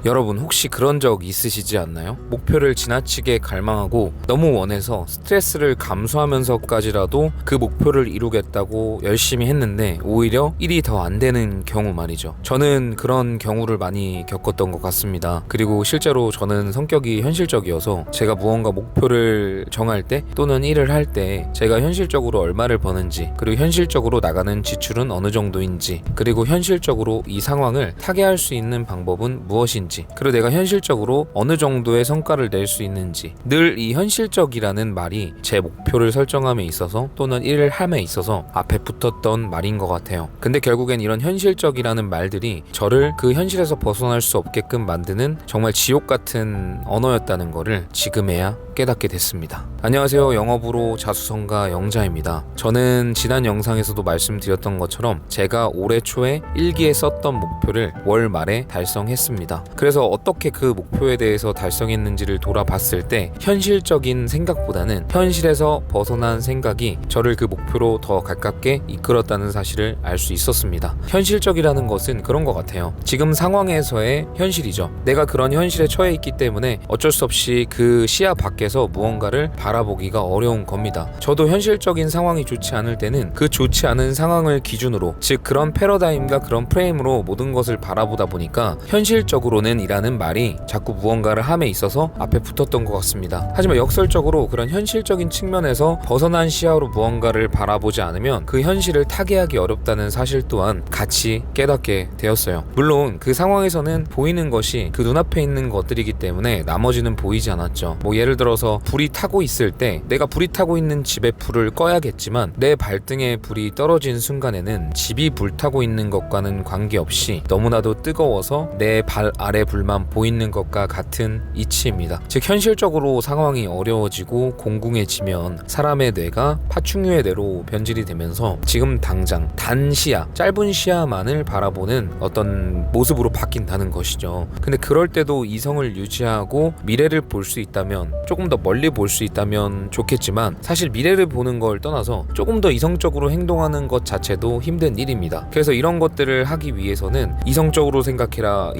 여러분 혹시 그런 적 있으시지 않나요? 목표를 지나치게 갈망하고 너무 원해서 스트레스를 감수하면서까지라도 그 목표를 이루겠다고 열심히 했는데 오히려 일이 더 안 되는 경우 말이죠. 저는 그런 경우를 많이 겪었던 것 같습니다. 그리고 실제로 저는 성격이 현실적이어서 제가 무언가 목표를 정할 때 또는 일을 할 때 제가 현실적으로 얼마를 버는지, 그리고 현실적으로 나가는 지출은 어느 정도인지, 그리고 현실적으로 이 상황을 타개할 수 있는 방법은 무엇인지, 그리고 내가 현실적으로 어느 정도의 성과를 낼 수 있는지, 늘 이 현실적이라는 말이 제 목표를 설정함에 있어서 또는 일을 함에 있어서 앞에 붙었던 말인 것 같아요. 근데 결국엔 이런 현실적이라는 말들이 저를 그 현실에서 벗어날 수 없게끔 만드는 정말 지옥 같은 언어였다는 거를 지금에야 깨닫게 됐습니다. 안녕하세요. 영업으로 자수성가 영자입니다. 저는 지난 영상에서도 말씀드렸던 것처럼 제가 올해 초에 일기에 썼던 목표를 월 말에 달성했습니다. 그래서 어떻게 그 목표에 대해서 달성했는지를 돌아봤을 때 현실적인 생각보다는 현실에서 벗어난 생각이 저를 그 목표로 더 가깝게 이끌었다는 사실을 알 수 있었습니다. 현실적이라는 것은 그런 것 같아요. 지금 상황에서의 현실이죠. 내가 그런 현실에 처해 있기 때문에 어쩔 수 없이 그 시야 밖에서 무언가를 바라보기가 어려운 겁니다. 저도 현실적인 상황이 좋지 않을 때는 그 좋지 않은 상황을 기준으로, 즉 그런 패러다임과 그런 프레임으로 모든 것을 바라보다 보니까 현실적으로는 이라는 말이 자꾸 무언가를 함에 있어서 앞에 붙었던 것 같습니다. 하지만 역설적으로 그런 현실적인 측면에서 벗어난 시야로 무언가를 바라보지 않으면 그 현실을 타개하기 어렵다는 사실 또한 같이 깨닫게 되었어요. 물론 그 상황에서는 보이는 것이 그 눈앞에 있는 것들이기 때문에 나머지는 보이지 않았죠. 예를 들어서 불이 타고 있을 때 내가 불이 타고 있는 집에 불을 꺼야겠지만 내 발등에 불이 떨어진 순간에는 집이 불타고 있는 것과는 관계없이 너무나도 뜨거워서 내 발 아래 불만 보이는 것과 같은 이치입니다. 즉 현실적으로 상황이 어려워지고 공궁해지면 사람의 뇌가 파충류의 뇌로 변질이 되면서 지금 당장 단 시야, 짧은 시야만을 바라보는 어떤 모습으로 바뀐다는 것이죠. 근데 그럴 때도 이성을 유지하고 미래를 볼 수 있다면, 조금 더 멀리 볼 수 있다면 좋겠지만 사실 미래를 보는 걸 떠나서 조금 더 이성적으로 행동하는 것 자체도 힘든 일입니다. 그래서 이런 것들을 하기 위해서는 이성적으로 생각해라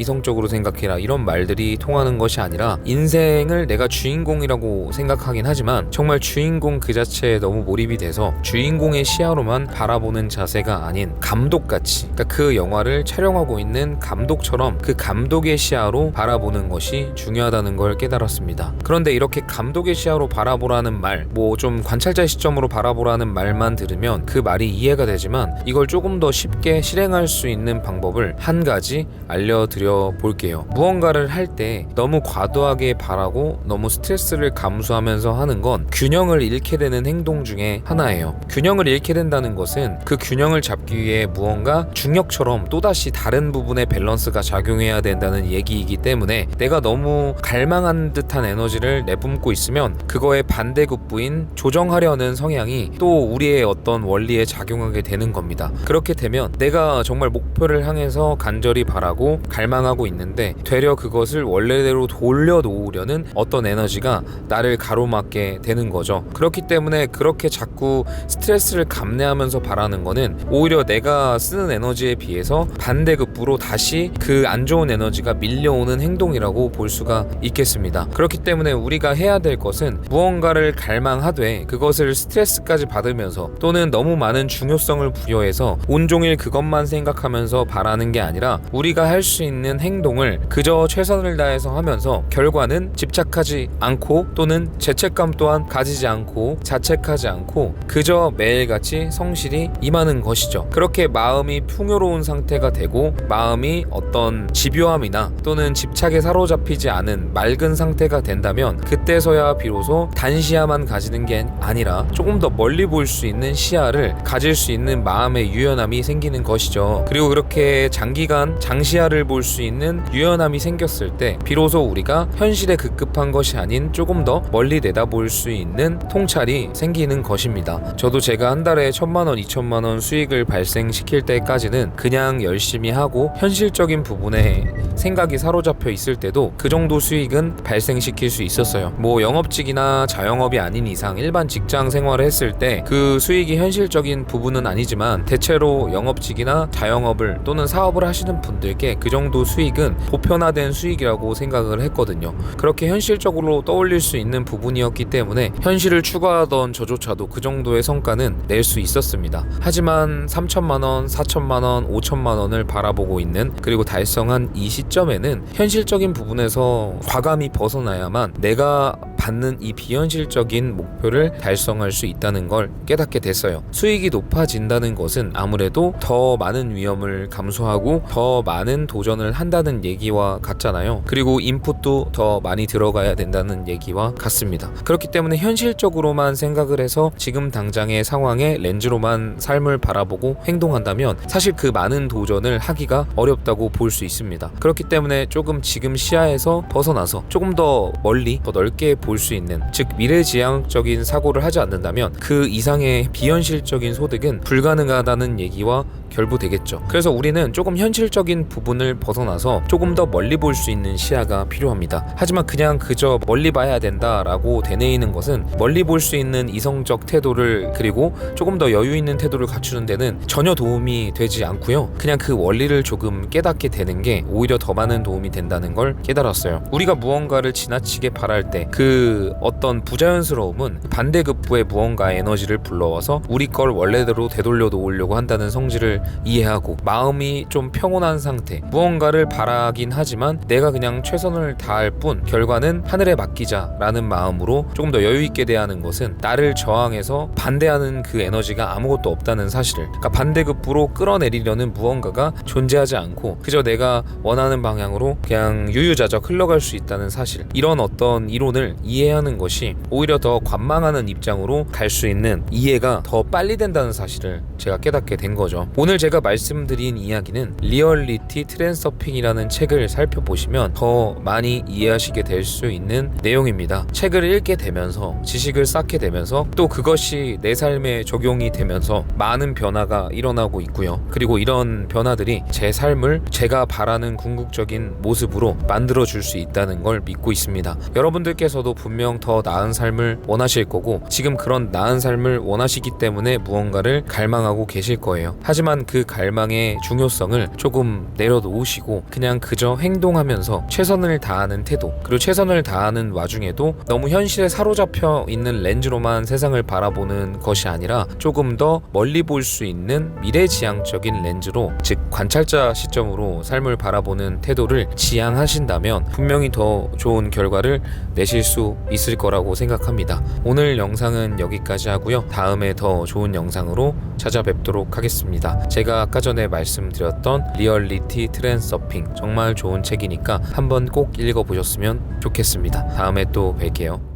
이런 말들이 통하는 것이 아니라 인생을 내가 주인공이라고 생각하긴 하지만 정말 주인공 그 자체에 너무 몰입이 돼서 주인공의 시야로만 바라보는 자세가 아닌 감독같이, 그러니까 그 영화를 촬영하고 있는 감독처럼 그 감독의 시야로 바라보는 것이 중요하다는 걸 깨달았습니다. 그런데 이렇게 감독의 시야로 바라보라는 말, 좀 관찰자의 시점으로 바라보라는 말만 들으면 그 말이 이해가 되지만 이걸 조금 더 쉽게 실행할 수 있는 방법을 한 가지 알려드려 볼게요. 무언가를 할 때 너무 과도하게 바라고 너무 스트레스를 감수하면서 하는 건 균형을 잃게 되는 행동 중에 하나예요. 균형을 잃게 된다는 것은 그 균형을 잡기 위해 무언가 중력처럼 또다시 다른 부분의 밸런스가 작용해야 된다는 얘기이기 때문에 내가 너무 갈망한 듯한 에너지를 내뿜고 있으면 그거의 반대급부인 조정하려는 성향이 또 우리의 어떤 원리에 작용하게 되는 겁니다. 그렇게 되면 내가 정말 목표를 향해서 간절히 바라고 갈망하고 있는데 되려 그것을 원래대로 돌려놓으려는 어떤 에너지가 나를 가로막게 되는 거죠. 그렇기 때문에 그렇게 자꾸 스트레스를 감내하면서 바라는 거는 오히려 내가 쓰는 에너지에 비해서 반대급부로 다시 그 안 좋은 에너지가 밀려오는 행동이라고 볼 수가 있겠습니다. 그렇기 때문에 우리가 해야 될 것은 무언가를 갈망하되 그것을 스트레스까지 받으면서 또는 너무 많은 중요성을 부여해서 온종일 그것만 생각하면서 바라는 게 아니라 우리가 할 수 있는 행동을 그저 최선을 다해서 하면서 결과는 집착하지 않고 또는 죄책감 또한 가지지 않고 자책하지 않고 그저 매일같이 성실히 임하는 것이죠. 그렇게 마음이 풍요로운 상태가 되고 마음이 어떤 집요함이나 또는 집착에 사로잡히지 않은 맑은 상태가 된다면 그때서야 비로소 단시야만 가지는 게 아니라 조금 더 멀리 볼 수 있는 시야를 가질 수 있는 마음의 유연함이 생기는 것이죠. 그리고 그렇게 장기간 장시야를 볼 수 있는 유연함이 생겼을 때 비로소 우리가 현실에 급급한 것이 아닌 조금 더 멀리 내다볼 수 있는 통찰이 생기는 것입니다. 저도 제가 한 달에 1,000만원, 2,000만원 수익을 발생시킬 때까지는 그냥 열심히 하고 현실적인 부분에 생각이 사로잡혀 있을 때도 그 정도 수익은 발생시킬 수 있었어요. 뭐 영업직이나 자영업이 아닌 이상 일반 직장 생활을 했을 때 그 수익이 현실적인 부분은 아니지만 대체로 영업직이나 자영업을 또는 사업을 하시는 분들께 그 정도 수익은 보편화된 수익이라고 생각을 했거든요. 그렇게 현실적으로 떠올릴 수 있는 부분이었기 때문에 현실을 추구하던 저조차도 그 정도의 성과는 낼 수 있었습니다. 하지만 3천만 원, 4천만 원, 5천만 원을 바라보고 있는, 그리고 달성한 이 시점에는 현실적인 부분에서 과감히 벗어나야만 내가 받는 이 비현실적인 목표를 달성할 수 있다는 걸 깨닫게 됐어요. 수익이 높아진다는 것은 아무래도 더 많은 위험을 감수하고 더 많은 도전을 한다는 얘기와 같잖아요. 그리고 인풋도 더 많이 들어가야 된다는 얘기와 같습니다. 그렇기 때문에 현실적으로만 생각을 해서 지금 당장의 상황에 렌즈로만 삶을 바라보고 행동한다면 사실 그 많은 도전을 하기가 어렵다고 볼 수 있습니다. 그렇기 때문에 조금 지금 시야에서 벗어나서 조금 더 멀리, 더 넓게 볼 수 있는, 즉 미래지향적인 사고를 하지 않는다면 그 이상의 비현실적인 소득은 불가능하다는 얘기와 결부되겠죠. 그래서 우리는 조금 현실적인 부분을 벗어나서 조금 더 멀리 볼 수 있는 시야가 필요합니다. 하지만 그냥 그저 멀리 봐야 된다라고 되뇌이는 것은 멀리 볼 수 있는 이성적 태도를, 그리고 조금 더 여유 있는 태도를 갖추는 데는 전혀 도움이 되지 않고요. 그냥 그 원리를 조금 깨닫게 되는 게 오히려 더 많은 도움이 된다는 걸 깨달았어요. 우리가 무언가를 지나치게 바랄 때 그 어떤 부자연스러움은 반대급부의 무언가의 에너지를 불러와서 우리 걸 원래대로 되돌려 놓으려고 한다는 성질을 이해하고, 마음이 좀 평온한 상태, 무언가를 바라긴 하지만 내가 그냥 최선을 다할 뿐 결과는 하늘에 맡기자라는 마음으로 조금 더 여유 있게 대하는 것은 나를 저항해서 반대하는 그 에너지가 아무것도 없다는 사실을, 그러니까 반대급부로 끌어내리려는 무언가가 존재하지 않고 그저 내가 원하는 방향으로 그냥 유유자적 흘러갈 수 있다는 사실, 이런 어떤 이론을 이해하는 것이 오히려 더 관망하는 입장으로 갈 수 있는 이해가 더 빨리 된다는 사실을 제가 깨닫게 된 거죠. 오늘 제가 말씀드린 이야기는 리얼리티 트랜서핑이라는 책을 살펴보시면 더 많이 이해하시게 될 수 있는 내용입니다. 책을 읽게 되면서, 지식을 쌓게 되면서, 또 그것이 내 삶에 적용이 되면서 많은 변화가 일어나고 있고요. 그리고 이런 변화들이 제 삶을 제가 바라는 궁극적인 모습으로 만들어줄 수 있다는 걸 믿고 있습니다. 여러분들께서도 분명 더 나은 삶을 원하실 거고 지금 그런 나은 삶을 원하시기 때문에 무언가를 갈망하고 계실 거예요. 하지만 그 갈망의 중요성을 조금 내려놓으시고 그냥 그저 행동하면서 최선을 다하는 태도, 그리고 최선을 다하는 와중에도 너무 현실에 사로잡혀 있는 렌즈로만 세상을 바라보는 것이 아니라 조금 더 멀리 볼 수 있는 미래지향적인 렌즈로, 즉 관찰자 시점으로 삶을 바라보는 태도를 지향하신다면 분명히 더 좋은 결과를 내실 수 있을 거라고 생각합니다. 오늘 영상은 여기까지 하고요. 다음에 더 좋은 영상으로 찾아뵙도록 하겠습니다. 제가 아까 전에 말씀드렸던 리얼리티 트랜서핑 정말 좋은 책이니까 한번 꼭 읽어보셨으면 좋겠습니다. 다음에 또 뵐게요.